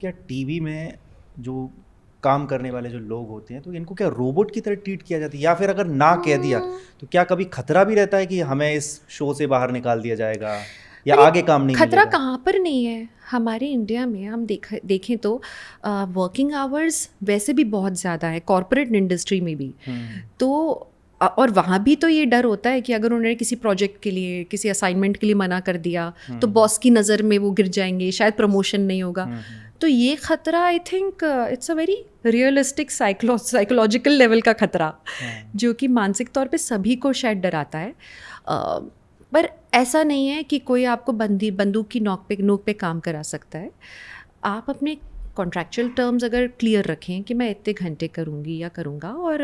क्या टीवी में जो काम करने वाले जो लोग होते हैं तो इनको क्या रोबोट की तरह ट्रीट किया जाता है, या फिर अगर ना कह दिया तो क्या कभी खतरा भी रहता है कि हमें इस शो से बाहर निकाल दिया जाएगा या अरे आगे काम नहीं खतरा मिलेगा? कहाँ पर नहीं है। हमारे इंडिया में हम देखें तो वर्किंग आवर्स वैसे भी बहुत ज़्यादा है, कॉरपोरेट इंडस्ट्री में भी। तो और वहाँ भी तो ये डर होता है कि अगर उन्होंने किसी प्रोजेक्ट के लिए, किसी असाइनमेंट के लिए मना कर दिया तो बॉस की नज़र में वो गिर जाएंगे, शायद प्रमोशन नहीं होगा। तो ये खतरा I think it's a very realistic psychological level का खतरा, जो कि मानसिक तौर पे सभी को शायद डराता है। पर ऐसा नहीं है कि कोई आपको बंदूक की नोक पे काम करा सकता है। आप अपने कॉन्ट्रैक्चुअल टर्म्स अगर क्लियर रखें कि मैं इतने घंटे करूँगी या करूँगा और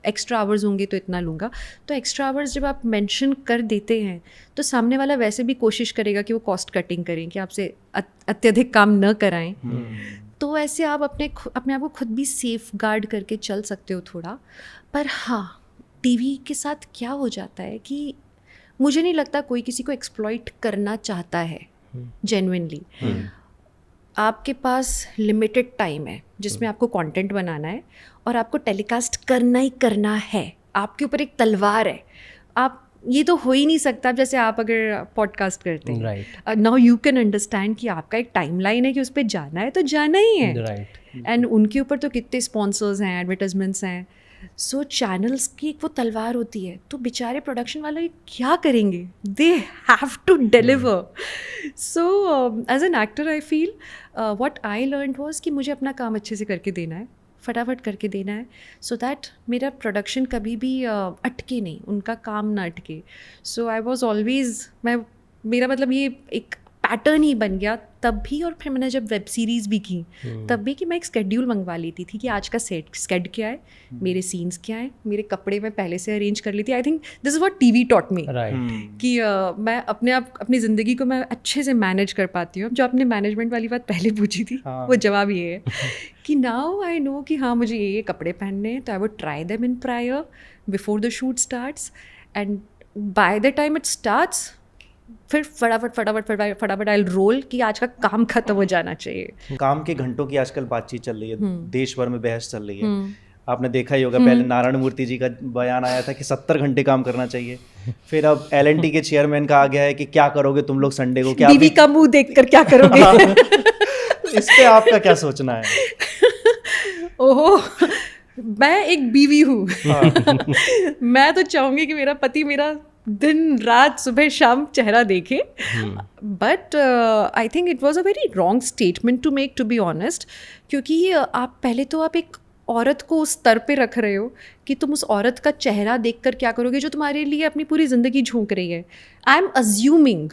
एक्स्ट्रा आवर्स होंगे तो इतना लूँगा, तो एक्स्ट्रा आवर्स जब आप मेंशन कर देते हैं तो सामने वाला वैसे भी कोशिश करेगा कि वो कॉस्ट कटिंग करें, कि आपसे अत्यधिक काम न कराएं। तो ऐसे आप अपने आप को खुद भी सेफ गार्ड करके चल सकते हो थोड़ा। पर हाँ, टीवी के साथ क्या हो जाता है कि मुझे नहीं लगता कोई किसी को एक्सप्लॉइट करना चाहता है जेन्युइनली। आपके पास लिमिटेड टाइम है जिसमें आपको कंटेंट बनाना है और आपको टेलीकास्ट करना ही करना है। आपके ऊपर एक तलवार है। आप ये तो हो ही नहीं सकता। जैसे आप अगर पॉडकास्ट करते हैं, नाउ यू कैन अंडरस्टैंड कि आपका एक टाइमलाइन है कि उस पर जाना है तो जाना ही है। एंड उनके ऊपर तो कितने स्पॉन्सर्स हैं, एडवर्टाइजमेंट्स हैं। सो चैनल्स की एक वो तलवार होती है, तो बेचारे प्रोडक्शन वाले क्या करेंगे? They have to deliver. So as an actor I feel what I learn was कि मुझे अपना काम अच्छे से करके देना है, फटाफट करके देना है, सो दैट मेरा प्रोडक्शन कभी भी अटके नहीं, उनका काम ना अटके। सो आई वॉज ऑलवेज, मेरा मतलब ये एक पैटर्न ही बन गया तब भी। और फिर मैंने जब वेब सीरीज़ भी की तब भी कि मैं एक स्केड्यूल मंगवा लेती थी कि आज का स्केड क्या है, मेरे सीन्स क्या है, मेरे कपड़े मैं पहले से अरेंज कर लेती। I think this is what TV taught me, कि मैं अपनी ज़िंदगी को मैं अच्छे से मैनेज कर पाती हूँ। जो आपने मैनेजमेंट वाली बात पहले पूछी थी, वो जवाब ये है कि नाउ आई नो कि हाँ मुझे ये कपड़े पहनने हैं, तो I would try them in prior before the shoot starts, and by the time it starts फिर फटाफट आई रोल कि आज का काम खत्म हो जाना चाहिए। काम के घंटों की आजकल बातचीत चल रही है, देश भर में बहस चल रही है। आपने देखा ही होगा, पहले नारायण मूर्ति जी का बयान आया था कि 70 घंटे काम करना चाहिए। फिर अब LNT के चेयरमैन का आ गया है कि क्या करोगे तुम लोग संडे को, क्या बीवी का मुंह देखकर क्या करोगे? तो इस पे आपका क्या सोचना है? ओहो, मैं एक बीवी हूँ। मैं तो चाहूँगी कि मेरा पति मेरा दिन रात सुबह शाम चेहरा देखे। But I think it was a very wrong statement to make, to be honest. क्योंकि आप पहले तो आप एक औरत को उस स्तर पे रख रहे हो कि तुम उस औरत का चेहरा देखकर क्या करोगे जो तुम्हारे लिए अपनी पूरी ज़िंदगी झोंक रही है। आई एम अज्यूमिंग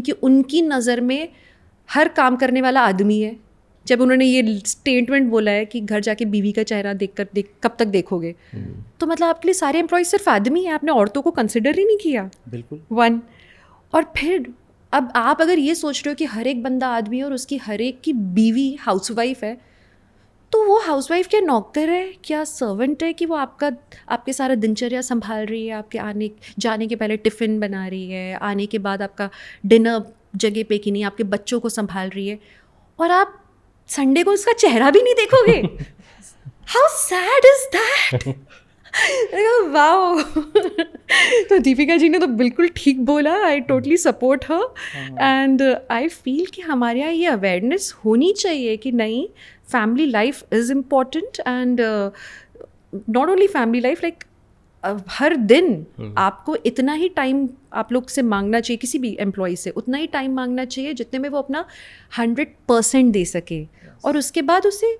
कि उनकी नज़र में हर काम करने वाला आदमी है। जब उन्होंने ये स्टेटमेंट बोला है कि घर जाके बीवी का चेहरा कब तक देखोगे, तो मतलब आपके लिए सारे एम्प्लॉयज सिर्फ आदमी हैं, आपने औरतों को कंसिडर ही नहीं किया। बिल्कुल। वन, और फिर अब आप अगर ये सोच रहे हो कि हर एक बंदा आदमी है और उसकी हर एक की बीवी हाउसवाइफ है, तो वो हाउसवाइफ क्या नौकर है, क्या सर्वेंट है कि वो आपके सारा दिनचर्या संभाल रही है, आपके जाने के पहले टिफ़िन बना रही है, आने के बाद आपका डिनर जगह पे कि नहीं, आपके बच्चों को संभाल रही है, और आप संडे को उसका चेहरा भी नहीं देखोगे? How sad is that? Wow. तो दीपिका जी ने तो बिल्कुल ठीक बोला। I totally support her. And I feel कि हमारे यहाँ ये अवेयरनेस होनी चाहिए कि नहीं, family life is important. And not only family life, like हर दिन आपको इतना ही टाइम आप लोग से मांगना चाहिए, किसी भी एम्प्लॉय से उतना ही टाइम मांगना चाहिए जितने में वो अपना 100% दे सके। और उसके बाद उसे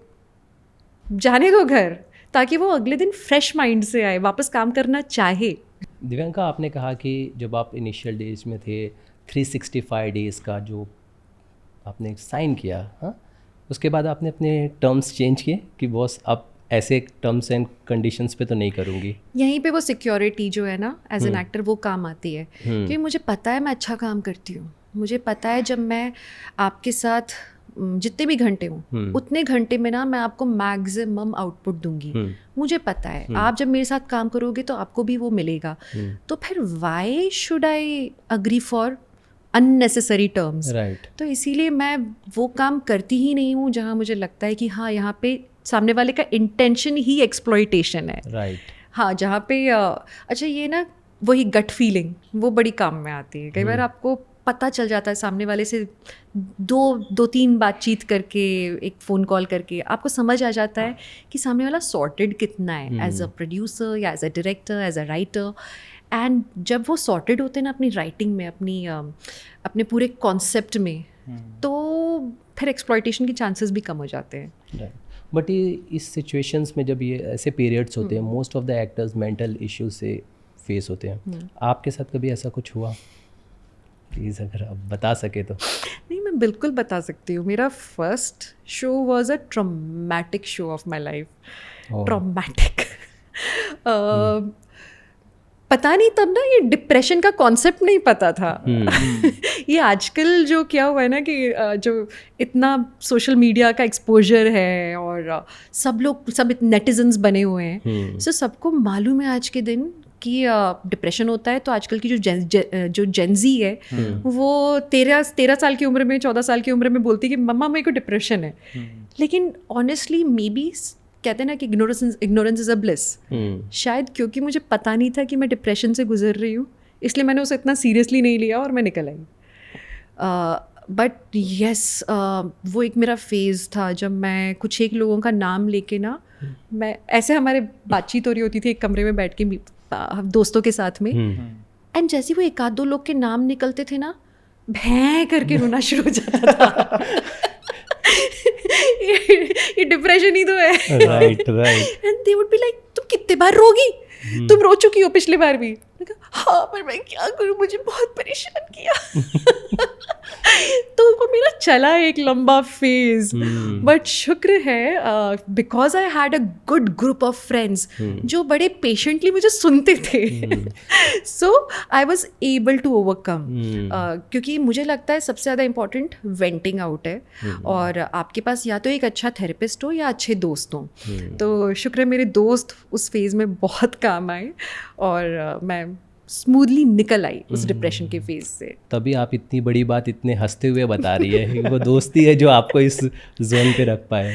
जाने दो घर, ताकि वो अगले दिन फ्रेश माइंड से आए, वापस काम करना चाहे। दिव्यांका, आपने कहा कि जब आप इनिशियल डेज में थे 365 डेज़ का जो आपने साइन किया, हाँ, उसके बाद आपने अपने टर्म्स चेंज किए कि बॉस अब ऐसे टर्म्स एंड कंडीशंस पे तो नहीं करूँगी। यहीं पे वो सिक्योरिटी जो है ना एज एन एक्टर वो काम आती है, क्योंकि मुझे पता है मैं अच्छा काम करती हूँ। मुझे पता है जब मैं आपके साथ जितने भी घंटे हों उतने घंटे में ना मैं आपको मैक्सिमम आउटपुट दूंगी। मुझे पता है आप जब मेरे साथ काम करोगे तो आपको भी वो मिलेगा। तो फिर why should I agree for unnecessary terms. Right. तो इसीलिए मैं वो काम करती ही नहीं हूँ जहाँ मुझे लगता है कि हाँ यहाँ पे सामने वाले का इंटेंशन ही एक्सप्लॉइटेशन है। राइट। हाँ, जहाँ पे अच्छा ये ना वही गट फीलिंग वो बड़ी काम में आती है। कई बार आपको पता चल जाता है सामने वाले से दो तीन बातचीत करके, एक फ़ोन कॉल करके आपको समझ आ जाता है कि सामने वाला सॉर्टेड कितना है एज अ प्रोड्यूसर या as a director, as a writer. And जब वो सॉर्टेड होते हैं ना अपनी राइटिंग में, अपने पूरे कॉन्सेप्ट में, तो फिर एक्सप्लॉइटेशन के चांसेस भी कम हो जाते हैं। राइट। बट ये इस सिचुएशंस में जब ये ऐसे पीरियड्स होते हैं, most of the actors mental issues से फेस होते हैं। आपके साथ कभी ऐसा कुछ हुआ? प्लीज़ अगर आप बता सके तो। नहीं, मैं बिल्कुल बता सकती हूँ। मेरा first show was a traumatic show off my life. Traumatic. पता नहीं तब ना ये डिप्रेशन का कॉन्सेप्ट नहीं पता था। ये आजकल जो क्या हुआ है ना कि जो इतना सोशल मीडिया का एक्सपोजर है और सब नेटिजन्स बने हुए हैं, सो सबको मालूम है आज के दिन कि डिप्रेशन होता है। तो आजकल की जो जेनजी है वो 13 साल की उम्र में, 14 साल की उम्र में बोलती है कि मम्मा मेरे को डिप्रेशन है। लेकिन ऑनेस्टली मे बी कहते हैं ना कि इग्नोरेंस इज अ ब्लिस। शायद क्योंकि मुझे पता नहीं था कि मैं डिप्रेशन से गुजर रही हूँ, इसलिए मैंने उसे इतना सीरियसली नहीं लिया और मैं निकल आई। बट येस, वो एक मेरा फेज़ था जब मैं कुछ एक लोगों का नाम लेके ना, मैं ऐसे हमारे बातचीत हो रही होती थी एक कमरे में बैठ के दोस्तों के साथ में, एंड जैसे वो एक आध दो लोग के नाम निकलते थे ना, भैं करके रोना शुरू हो जाता था। ये डिप्रेशन ही तो है। Right right. And they would be like, तुम कितने बार रोगी? तुम रो चुकी हो पिछली बार भी। हाँ, पर मैं क्या करूँ, मुझे बहुत परेशान किया। तो वो मेरा चला एक लंबा फेज। बट शुक्र है because I had a good group of friends जो बड़े पेशेंटली मुझे सुनते थे, so I was able to overcome. क्योंकि मुझे लगता है सबसे ज़्यादा इम्पॉर्टेंट वेंटिंग आउट है, और आपके पास या तो एक अच्छा थेरेपिस्ट हो या अच्छे दोस्त हों। तो शुक्र है मेरे दोस्त उस फेज़ में बहुत काम आए और मैं स्मूथली निकल आई उस डिप्रेशन के फेज से। तभी आप इतनी बड़ी बात इतने हंसते हुए बता रही है। वो दोस्ती है जो आपको इस जोन पे रख पाए।